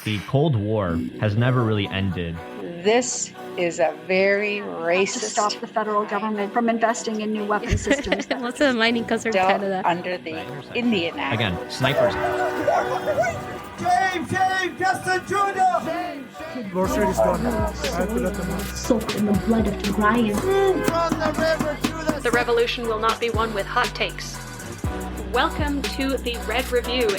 The Cold War has never really ended. This is a very racist. To stop the federal government from investing in new weapon systems. Most of the mining comes from Canada. Under the Indian Act. Again, snipers. James Justin Jr. Groceries gone. I have to let them out. Soaked in the blood of Tigrayan. From the river to The revolution will not be won with hot takes. Welcome to the Red Review.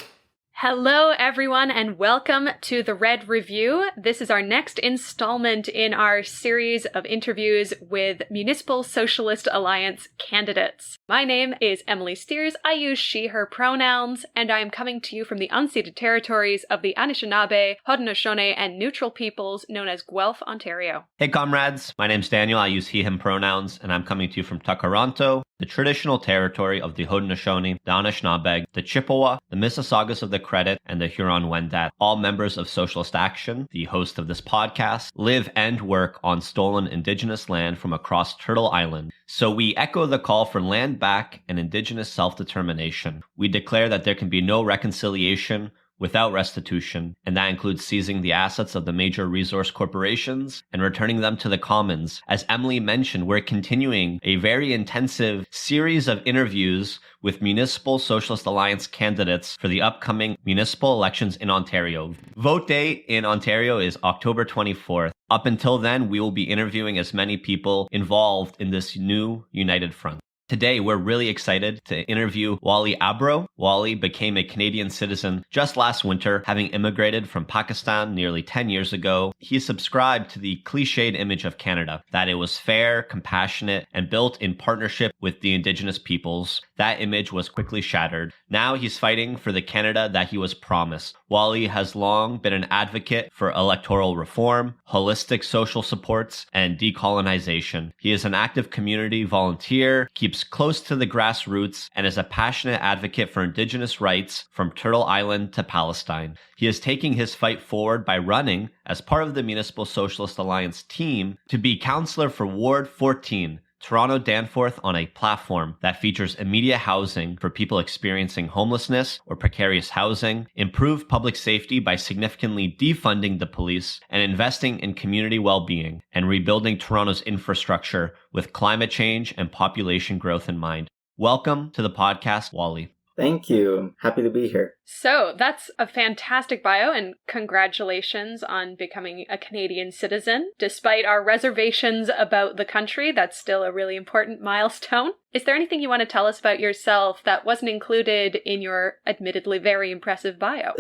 Hello, everyone, and welcome to the Red Review. This is our next installment in our series of interviews with Municipal Socialist Alliance candidates. My name is Emily Steers. I use she, her pronouns, and I am coming to you from the unceded territories of the Anishinaabe, Haudenosaunee, and Neutral peoples known as Guelph, Ontario. Hey, comrades. My name's Daniel. I use he, him pronouns, and I'm coming to you from Takaranto, the traditional territory of the Haudenosaunee, the Anishinaabe, the Chippewa, the Mississaugas of the Credit, and the Huron-Wendat, all members of Socialist Action, the host of this podcast, live and work on stolen Indigenous land from across Turtle Island. So we echo the call for land back and Indigenous self-determination. We declare that there can be no reconciliation without restitution, and that includes seizing the assets of the major resource corporations and returning them to the commons. As Emily mentioned, we're continuing a very intensive series of interviews with Municipal Socialist Alliance candidates for the upcoming municipal elections in Ontario. Vote day in Ontario is October 24th. Up until then, we will be interviewing as many people involved in this new united front. Today, we're really excited to interview Wali Abro. Wali became a Canadian citizen just last winter, having immigrated from Pakistan nearly 10 years ago. He subscribed to the cliched image of Canada, that it was fair, compassionate, and built in partnership with the Indigenous peoples. That image was quickly shattered. Now he's fighting for the Canada that he was promised. Wali has long been an advocate for electoral reform, holistic social supports, and decolonization. He is an active community volunteer, keeps close to the grassroots, and is a passionate advocate for Indigenous rights from Turtle Island to Palestine. He is taking his fight forward by running as part of the Municipal Socialist Alliance team to be councillor for Ward 14, Toronto Danforth, on a platform that features immediate housing for people experiencing homelessness or precarious housing, improved public safety by significantly defunding the police and investing in community well-being, and rebuilding Toronto's infrastructure with climate change and population growth in mind. Welcome to the podcast, Wali. Thank you. I'm happy to be here. So that's a fantastic bio, and congratulations on becoming a Canadian citizen. Despite our reservations about the country, that's still a really important milestone. Is there anything you want to tell us about yourself that wasn't included in your admittedly very impressive bio?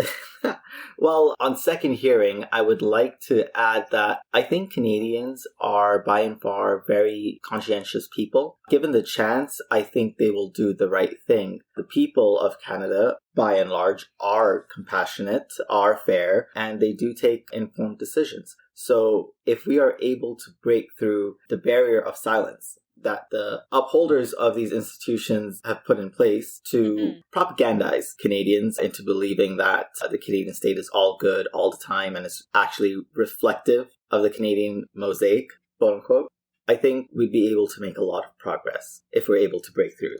Well, on second hearing, I would like to add that I think Canadians are by and far very conscientious people. Given the chance, I think they will do the right thing. The people of Canada, by and large, are compassionate, are fair, and they do take informed decisions. So if we are able to break through the barrier of silence that the upholders of these institutions have put in place to propagandize Canadians into believing that the Canadian state is all good all the time and is actually reflective of the Canadian mosaic, quote unquote, I think we'd be able to make a lot of progress if we're able to break through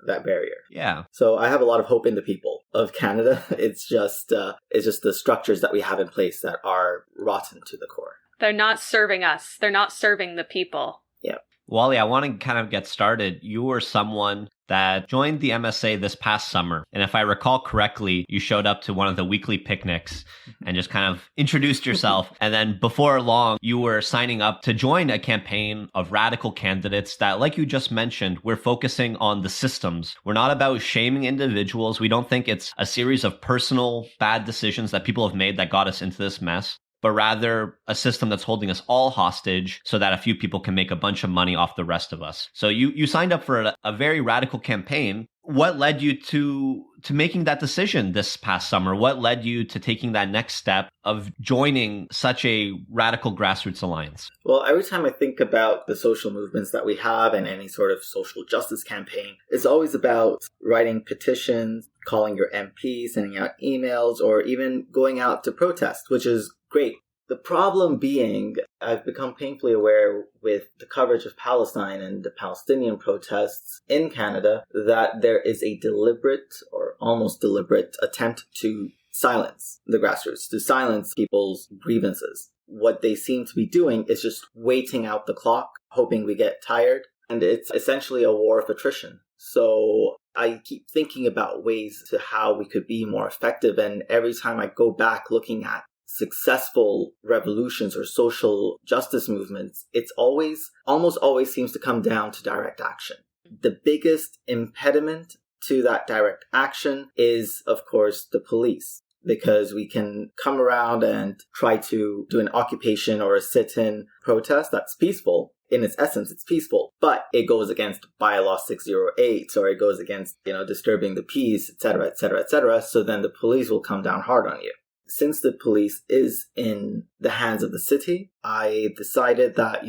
that barrier. Yeah. So I have a lot of hope in the people of Canada. It's just the structures that we have in place that are rotten to the core. They're not serving us. They're not serving the people. Yeah. Wali, I want to kind of get started. You were someone that joined the MSA this past summer. And if I recall correctly, you showed up to one of the weekly picnics and just kind of introduced yourself. And then before long, you were signing up to join a campaign of radical candidates that, like you just mentioned, we're focusing on the systems. We're not about shaming individuals. We don't think it's a series of personal bad decisions that people have made that got us into this mess, but rather a system that's holding us all hostage so that a few people can make a bunch of money off the rest of us. So you signed up for a very radical campaign. What led you to making that decision this past summer? What led you to taking that next step of joining such a radical grassroots alliance? Well, every time I think about the social movements that we have and any sort of social justice campaign, it's always about writing petitions, calling your MP, sending out emails, or even going out to protest, which is great. The problem being, I've become painfully aware with the coverage of Palestine and the Palestinian protests in Canada that there is a deliberate or almost deliberate attempt to silence the grassroots, to silence people's grievances. What they seem to be doing is just waiting out the clock, hoping we get tired. And it's essentially a war of attrition. So I keep thinking about ways to how we could be more effective. And every time I go back looking at successful revolutions or social justice movements, it's almost always seems to come down to direct action. The biggest impediment to that direct action is, of course, the police, because we can come around and try to do an occupation or a sit-in protest that's peaceful. In its essence, it's peaceful, but it goes against Bylaw 608, or it goes against, disturbing the peace, etc., etc., etc. So then the police will come down hard on you. Since the police is in the hands of the city, I decided that,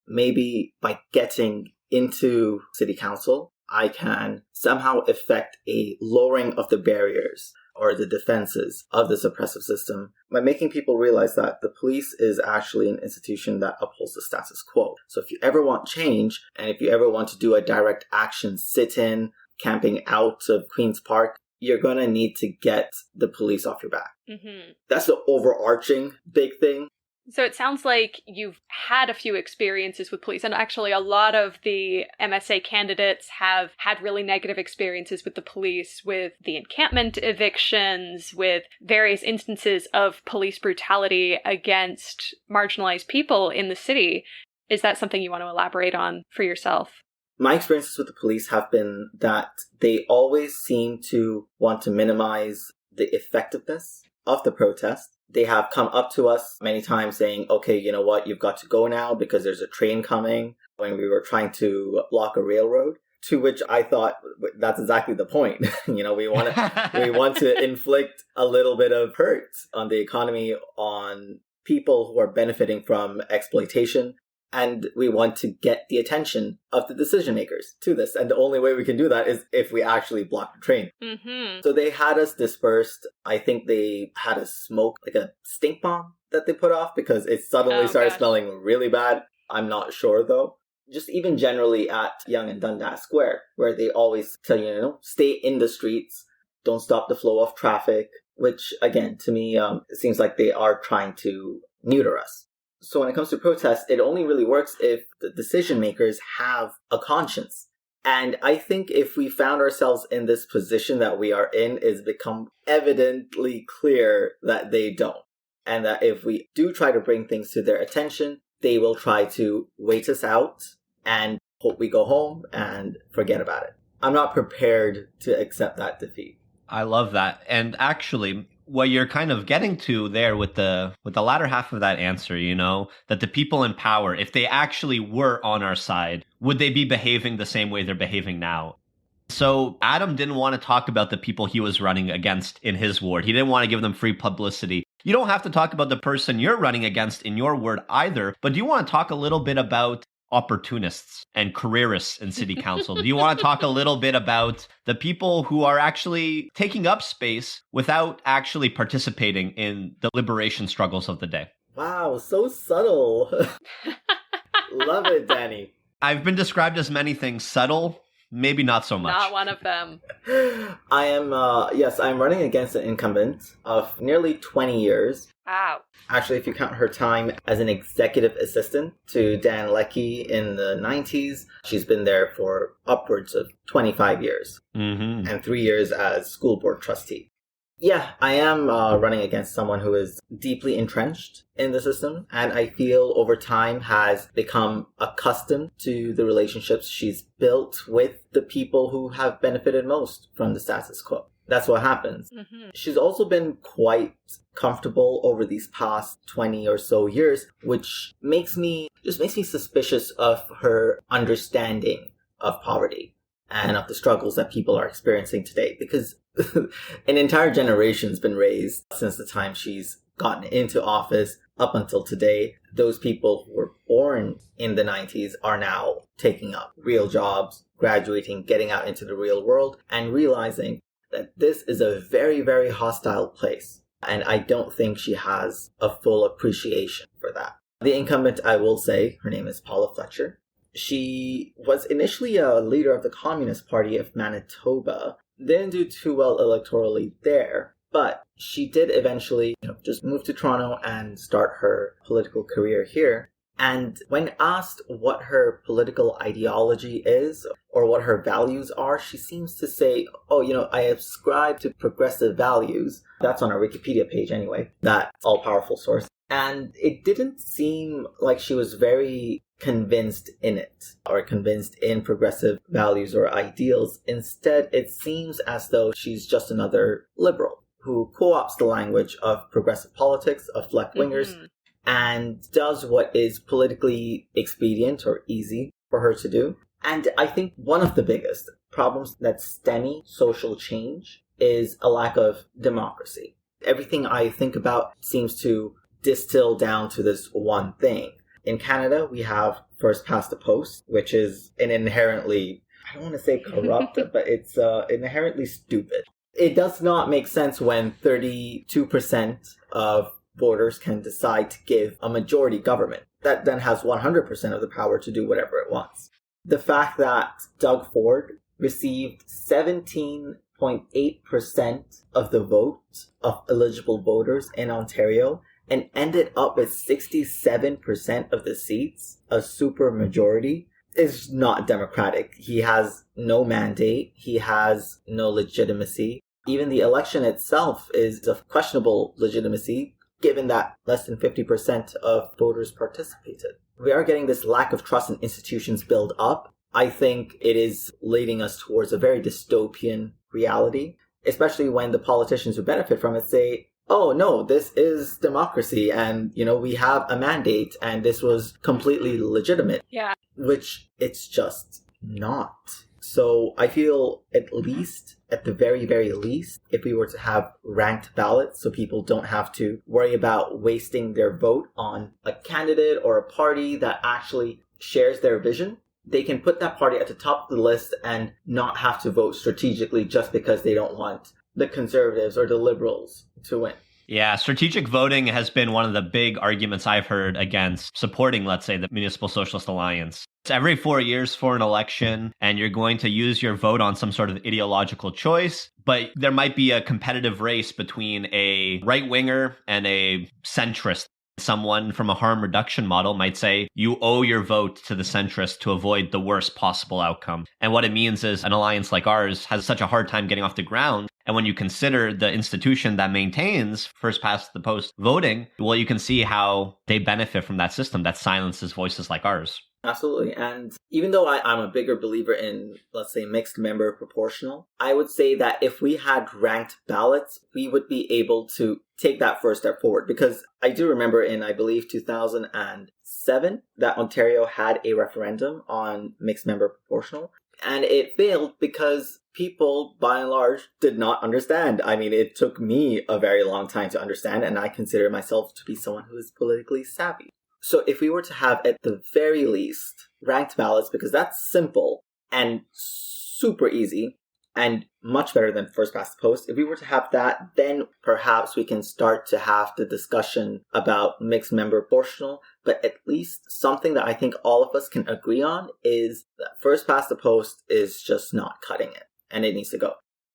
maybe by getting into city council, I can somehow effect a lowering of the barriers or the defenses of this oppressive system by making people realize that the police is actually an institution that upholds the status quo. So if you ever want change, and if you ever want to do a direct action sit-in, camping out of Queen's Park, you're going to need to get the police off your back. Mm-hmm. That's the overarching big thing. So it sounds like you've had a few experiences with police, and actually a lot of the MSA candidates have had really negative experiences with the police, with the encampment evictions, with various instances of police brutality against marginalized people in the city. Is that something you want to elaborate on for yourself? My experiences with the police have been that they always seem to want to minimize the effectiveness of the protest. They have come up to us many times saying, okay, you know what, you've got to go now because there's a train coming, when we were trying to block a railroad. To which I thought, that's exactly the point. We want to inflict a little bit of hurt on the economy, on people who are benefiting from exploitation. And we want to get the attention of the decision makers to this. And the only way we can do that is if we actually block the train. Mm-hmm. So they had us dispersed. I think they had us smoke like a stink bomb that they put off because it suddenly started smelling really bad. I'm not sure though. Just even generally at Yonge and Dundas Square, where they always tell you, stay in the streets, don't stop the flow of traffic, which again, to me, it seems like they are trying to neuter us. So when it comes to protests, it only really works if the decision makers have a conscience. And I think if we found ourselves in this position that we are in, it's become evidently clear that they don't. And that if we do try to bring things to their attention, they will try to wait us out and hope we go home and forget about it. I'm not prepared to accept that defeat. I love that. And actually, what you're kind of getting to there with the latter half of that answer, that the people in power, if they actually were on our side, would they be behaving the same way they're behaving now? So Adam didn't want to talk about the people he was running against in his ward. He didn't want to give them free publicity. You don't have to talk about the person you're running against in your ward either, but do you want to talk a little bit about opportunists and careerists in city council? Do you want to talk a little bit about the people who are actually taking up space without actually participating in the liberation struggles of the day? Wow, so subtle. Love it, Danny. I've been described as many things. Subtle, maybe not so much. Not one of them. I am, I'm running against an incumbent of nearly 20 years. Wow. Actually, if you count her time as an executive assistant to Dan Leckie in the 90s, she's been there for upwards of 25 years. Mm-hmm. And 3 years as school board trustee. Yeah, I am running against someone who is deeply entrenched in the system, and I feel over time has become accustomed to the relationships she's built with the people who have benefited most from the status quo. That's what happens. Mm-hmm. She's also been quite comfortable over these past 20 or so years, which makes me suspicious of her understanding of poverty and of the struggles that people are experiencing today, because an entire generation's been raised since the time she's gotten into office up until today. Those people who were born in the 90s are now taking up real jobs, graduating, getting out into the real world, and realizing that this is a very, very hostile place. And I don't think she has a full appreciation for that. The incumbent, I will say, her name is Paula Fletcher. She was initially a leader of the Communist Party of Manitoba. Didn't do too well electorally there, but she did eventually just move to Toronto and start her political career here. And when asked what her political ideology is or what her values are, she seems to say, I ascribe to progressive values. That's on her Wikipedia page anyway, that all-powerful source. And it didn't seem like she was very convinced in it or convinced in progressive values or ideals. Instead, it seems as though she's just another liberal who co-opts the language of progressive politics, of left-wingers, and does what is politically expedient or easy for her to do. And I think one of the biggest problems that stem social change is a lack of democracy. Everything I think about seems to distill down to this one thing. In Canada, we have first past the post, which is an inherently, I don't want to say corrupt, but it's inherently stupid. It does not make sense when 32% of voters can decide to give a majority government that then has 100% of the power to do whatever it wants. The fact that Doug Ford received 17.8% of the vote of eligible voters in Ontario and ended up with 67% of the seats, a super majority, is not democratic. He has no mandate. He has no legitimacy. Even the election itself is of questionable legitimacy, given that less than 50% of voters participated. We are getting this lack of trust in institutions build up. I think it is leading us towards a very dystopian reality, especially when the politicians who benefit from it say, oh no, this is democracy and, we have a mandate and this was completely legitimate. Yeah. Which it's just not. So I feel at the very, very least, if we were to have ranked ballots so people don't have to worry about wasting their vote on a candidate or a party that actually shares their vision, they can put that party at the top of the list and not have to vote strategically just because they don't want the Conservatives or the Liberals to win. Yeah, strategic voting has been one of the big arguments I've heard against supporting, let's say, the Municipal Socialist Alliance. It's every 4 years for an election, and you're going to use your vote on some sort of ideological choice, but there might be a competitive race between a right-winger and a centrist. Someone from a harm reduction model might say you owe your vote to the centrist to avoid the worst possible outcome. And what it means is an alliance like ours has such a hard time getting off the ground. And when you consider the institution that maintains first past the post voting, well, you can see how they benefit from that system that silences voices like ours. Absolutely. And even though I'm a bigger believer in, let's say, mixed member proportional, I would say that if we had ranked ballots, we would be able to take that first step forward. Because I do remember in, I believe, 2007, that Ontario had a referendum on mixed member proportional. And it failed because people, by and large, did not understand. I mean, it took me a very long time to understand, and I consider myself to be someone who is politically savvy. So if we were to have, at the very least, ranked ballots, because that's simple and super easy and much better than first past the post, if we were to have that, then perhaps we can start to have the discussion about mixed member proportional. But at least something that I think all of us can agree on is that first past the post is just not cutting it, and it needs to go.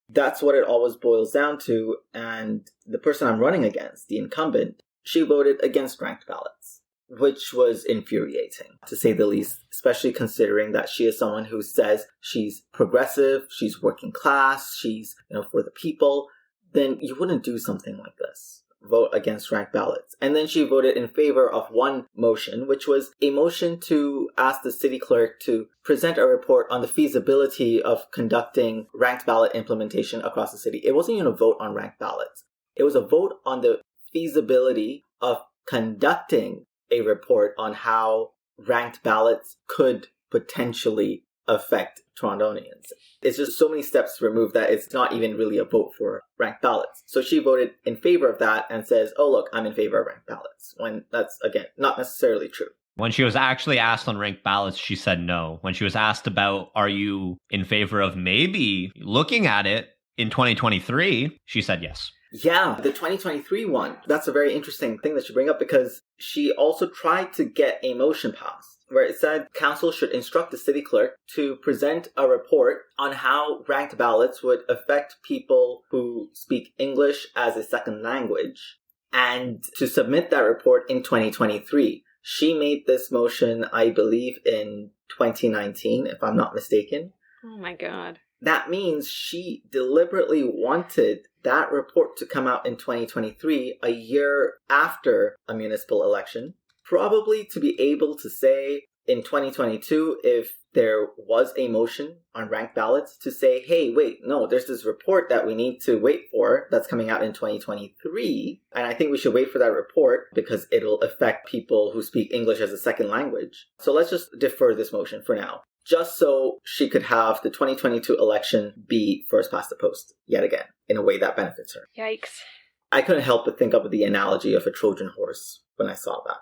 That's what it always boils down to. And the person I'm running against, the incumbent, she voted against ranked ballots, which was infuriating, to say the least, especially considering that she is someone who says she's progressive, she's working class, she's, for the people. Then you wouldn't do something like this. Vote against ranked ballots. And then she voted in favor of one motion, which was a motion to ask the city clerk to present a report on the feasibility of conducting ranked ballot implementation across the city. It wasn't even a vote on ranked ballots. It was a vote on the feasibility of conducting a report on how ranked ballots could potentially affect Torontonians. It's just so many steps removed that it's not even really a vote for ranked ballots. So she voted in favor of that and says, oh, look, I'm in favor of ranked ballots, when that's, again, not necessarily true. When she was actually asked on ranked ballots, she said no. When she was asked about, are you in favor of maybe looking at it in 2023, she said yes. Yeah, the 2023 one. That's a very interesting thing that you bring up because she also tried to get a motion passed where it said council should instruct the city clerk to present a report on how ranked ballots would affect people who speak English as a second language and to submit that report in 2023. She made this motion, I believe, in 2019, if I'm not mistaken. Oh my God. That means she deliberately wanted that report to come out in 2023, a year after a municipal election, probably to be able to say in 2022, if there was a motion on ranked ballots, to say, hey, wait, no, there's this report that we need to wait for that's coming out in 2023. And I think we should wait for that report because it'll affect people who speak English as a second language. So let's just defer this motion for now, just so she could have the 2022 election be first past the post yet again in a way that benefits her. Yikes. I couldn't help but think of the analogy of a Trojan horse when I saw that.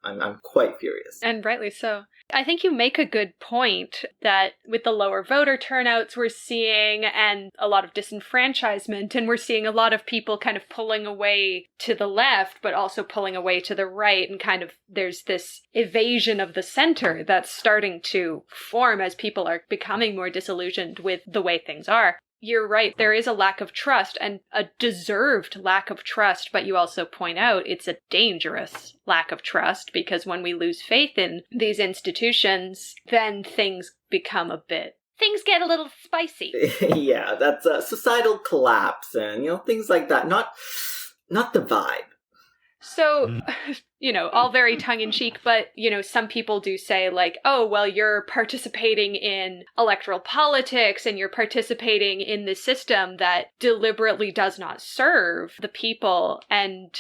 I'm quite furious. And rightly so. I think you make a good point that with the lower voter turnouts we're seeing and a lot of disenfranchisement, and we're seeing a lot of people kind of pulling away to the left, but also pulling away to the right, and kind of there's this evasion of the center that's starting to form as people are becoming more disillusioned with the way things are. You're right, there is a lack of trust, and a deserved lack of trust, but you also point out it's a dangerous lack of trust, because when we lose faith in these institutions, then things get a little spicy. Yeah, that's a societal collapse and, things like that. Not the vibe. So, all very tongue-in-cheek, but, some people do say, like, oh, well, you're participating in electoral politics and you're participating in the system that deliberately does not serve the people. And,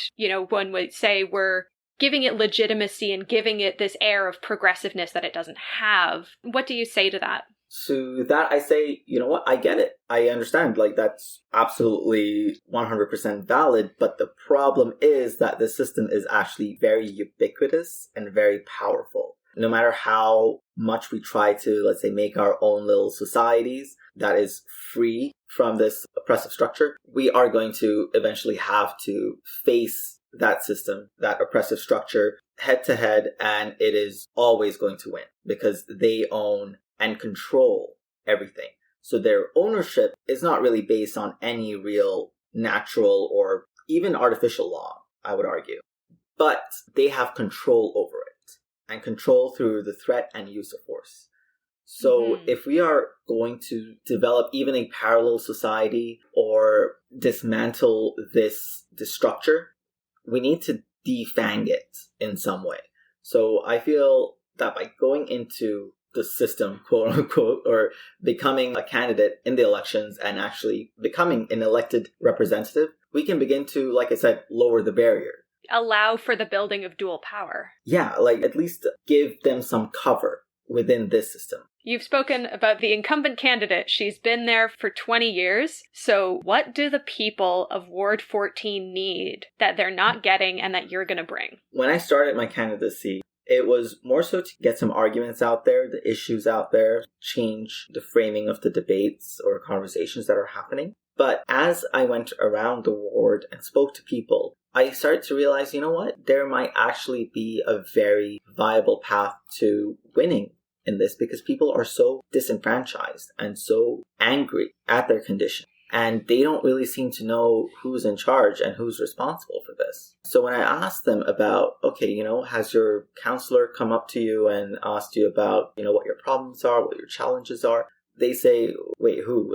one would say we're giving it legitimacy and giving it this air of progressiveness that it doesn't have. What do you say to that? To that, I say, you know what? I get it. I understand. That's absolutely 100% valid. But the problem is that the system is actually very ubiquitous and very powerful. No matter how much we try to, let's say, make our own little societies that is free from this oppressive structure, we are going to eventually have to face that system, that oppressive structure, head to head. And it is always going to win because they own and control everything. So their ownership is not really based on any real natural or even artificial law, I would argue. But they have control over it, and control through the threat and use of force. So if we are going to develop even a parallel society or dismantle this structure, we need to defang it in some way. So I feel that by going into the system, quote unquote, or becoming a candidate in the elections and actually becoming an elected representative, we can begin to, like I said, lower the barrier. Allow for the building of dual power. Yeah, at least give them some cover within this system. You've spoken about the incumbent candidate. She's been there for 20 years. So what do the people of Ward 14 need that they're not getting and that you're going to bring? When I started my candidacy, it was more so to get some arguments out there, the issues out there, change the framing of the debates or conversations that are happening. But as I went around the ward and spoke to people, I started to realize, there might actually be a very viable path to winning in this because people are so disenfranchised and so angry at their condition. And they don't really seem to know who's in charge and who's responsible for this. So when I asked them about, okay, has your counselor come up to you and asked you about, what your problems are, what your challenges are? They say, wait, who?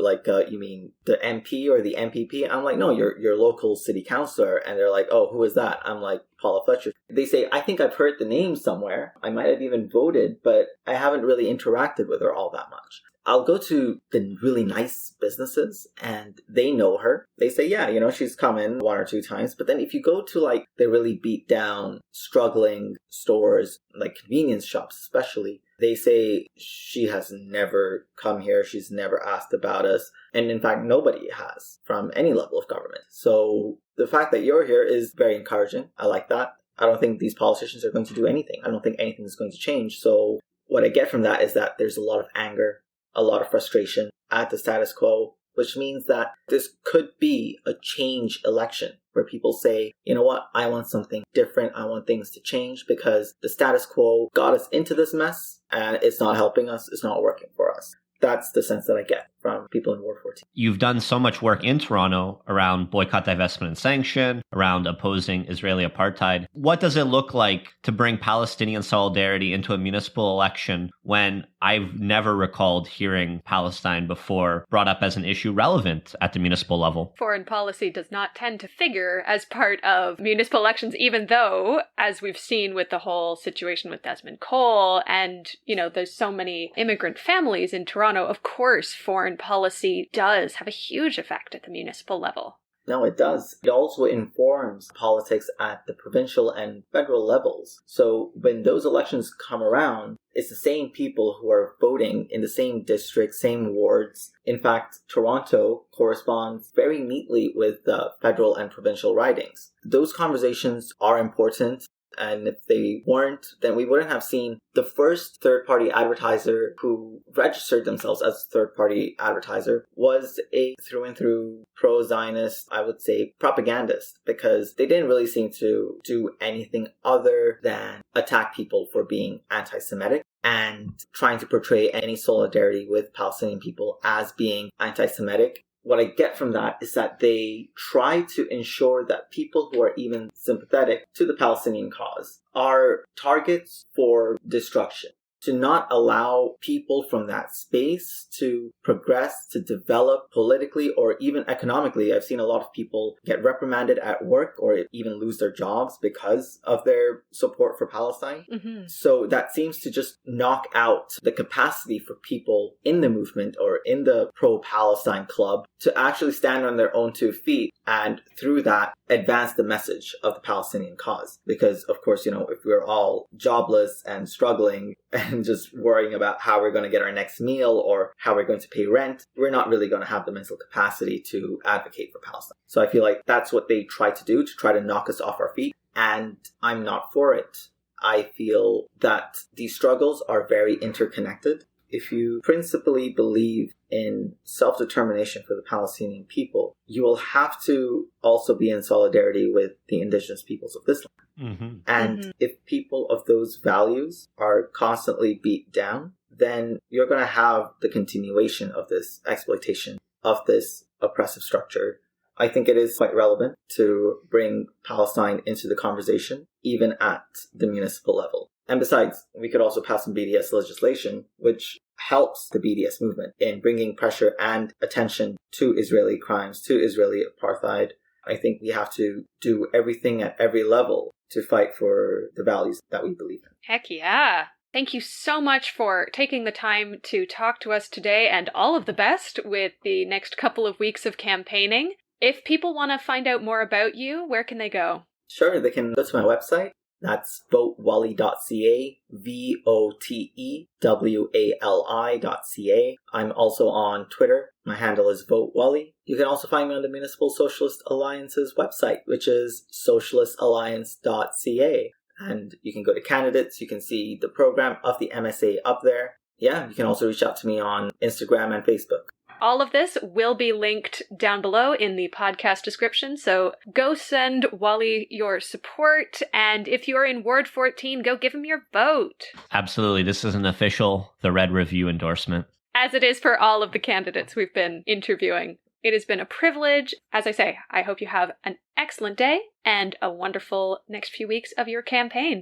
You mean the MP or the MPP? I'm like, no, your local city councilor. And they're like, oh, who is that? I'm like, Paula Fletcher. They say, I think I've heard the name somewhere. I might have even voted, but I haven't really interacted with her all that much. I'll go to the really nice businesses and they know her. They say, yeah, she's come in 1 or 2 times. But then if you go to the really beat down, struggling stores, like convenience shops especially, they say she has never come here. She's never asked about us. And in fact, nobody has from any level of government. So the fact that you're here is very encouraging. I like that. I don't think these politicians are going to do anything. I don't think anything is going to change. So what I get from that is that there's a lot of anger, a lot of frustration at the status quo which means that this could be a change election where people say, you know what, I want something different. I want things to change because the status quo got us into this mess and it's not helping us. It's not working for us. That's the sense that I get from people in Ward 14. You've done so much work in Toronto around boycott, divestment, and sanction, around opposing Israeli apartheid. What does it look like to bring Palestinian solidarity into a municipal election when I've never recalled hearing Palestine before brought up as an issue relevant at the municipal level? Foreign policy does not tend to figure as part of municipal elections, even though, as we've seen with the whole situation with Desmond Cole and, there's so many immigrant families in Toronto, of course, foreign policy does have a huge effect at the municipal level. No, it does. It also informs politics at the provincial and federal levels. So when those elections come around, it's the same people who are voting in the same districts, same wards. In fact, Toronto corresponds very neatly with the federal and provincial ridings. Those conversations are important. And if they weren't, then we wouldn't have seen the first third-party advertiser who registered themselves as a third-party advertiser was a through-and-through pro-Zionist, I would say, propagandist, because they didn't really seem to do anything other than attack people for being anti-Semitic and trying to portray any solidarity with Palestinian people as being anti-Semitic. What I get from that is that they try to ensure that people who are even sympathetic to the Palestinian cause are targets for destruction. To not allow people from that space to progress, to develop politically or even economically. I've seen a lot of people get reprimanded at work or even lose their jobs because of their support for Palestine. Mm-hmm. So that seems to just knock out the capacity for people in the movement or in the pro-Palestine club to actually stand on their own 2 feet and through that advance the message of the Palestinian cause. Because, of course, if we're all jobless and struggling and just worrying about how we're going to get our next meal or how we're going to pay rent, we're not really going to have the mental capacity to advocate for Palestine. So I feel like that's what they try to do, to try to knock us off our feet. And I'm not for it. I feel that these struggles are very interconnected. If you principally believe in self-determination for the Palestinian people, you will have to also be in solidarity with the indigenous peoples of this land. Mm-hmm. And if people of those values are constantly beat down, then you're going to have the continuation of this exploitation of this oppressive structure. I think it is quite relevant to bring Palestine into the conversation, even at the municipal level. And besides, we could also pass some BDS legislation, which helps the BDS movement in bringing pressure and attention to Israeli crimes, to Israeli apartheid. I think we have to do everything at every level to fight for the values that we believe in. Heck yeah. Thank you so much for taking the time to talk to us today, and all of the best with the next couple of weeks of campaigning. If people want to find out more about you, where can they go? Sure, they can go to my website. That's votewali.ca, VOTEWALI.ca. I'm also on Twitter. My handle is votewali. You can also find me on the Municipal Socialist Alliance's website, which is socialistalliance.ca. And you can go to candidates. You can see the program of the MSA up there. Yeah, you can also reach out to me on Instagram and Facebook. All of this will be linked down below in the podcast description, so go send Wali your support, and if you're in Ward 14, go give him your vote. Absolutely. This is an official The Red Review endorsement. As it is for all of the candidates we've been interviewing. It has been a privilege. As I say, I hope you have an excellent day and a wonderful next few weeks of your campaign.